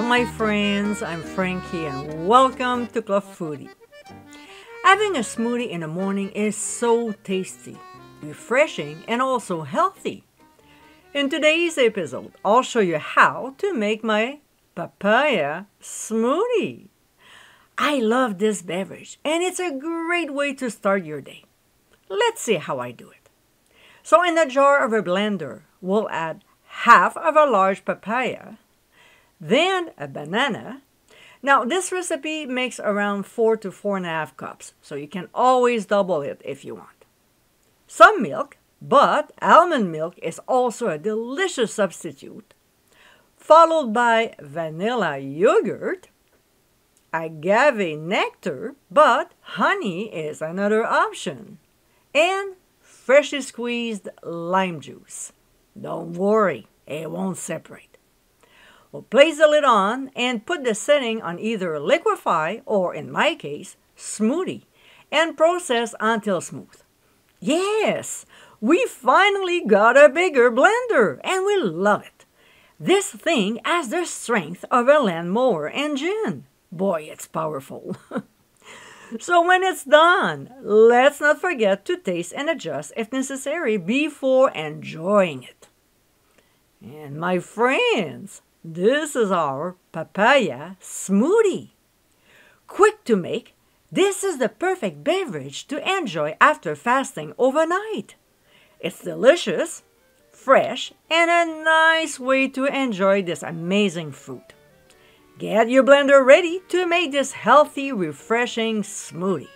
my friends, I'm Frankie and welcome to Club Foodie. Having a smoothie in the morning is so tasty, refreshing, and also healthy. In today's episode, I'll show you how to make my papaya smoothie. I love this beverage and it's a great way to start your day. Let's see how I do it. So in a jar of a blender, we'll add half of a large papaya, then a banana. Now this recipe makes around 4 to 4.5 cups, so you can always double it if you want. Some milk, but almond milk is also a delicious substitute, followed by vanilla yogurt, agave nectar, but honey is another option, and freshly squeezed lime juice. Don't worry, it won't separate. We'll place the lid on and put the setting on either liquefy or, in my case, smoothie, and process until smooth. Yes, we finally got a bigger blender and we love it. This thing has the strength of a lawnmower engine. Boy, it's powerful. So when it's done, let's not forget to taste and adjust if necessary before enjoying it. And my friends, this is our papaya smoothie. Quick to make, this is the perfect beverage to enjoy after fasting overnight. It's delicious, fresh, and a nice way to enjoy this amazing fruit. Get your blender ready to make this healthy, refreshing smoothie.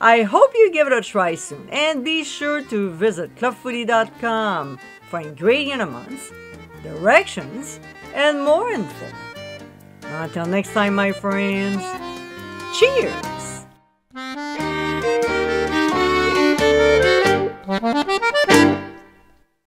I hope you give it a try soon, and be sure to visit clubfoodie.com for ingredient amounts, directions, and more info. Until next time, my friends, cheers!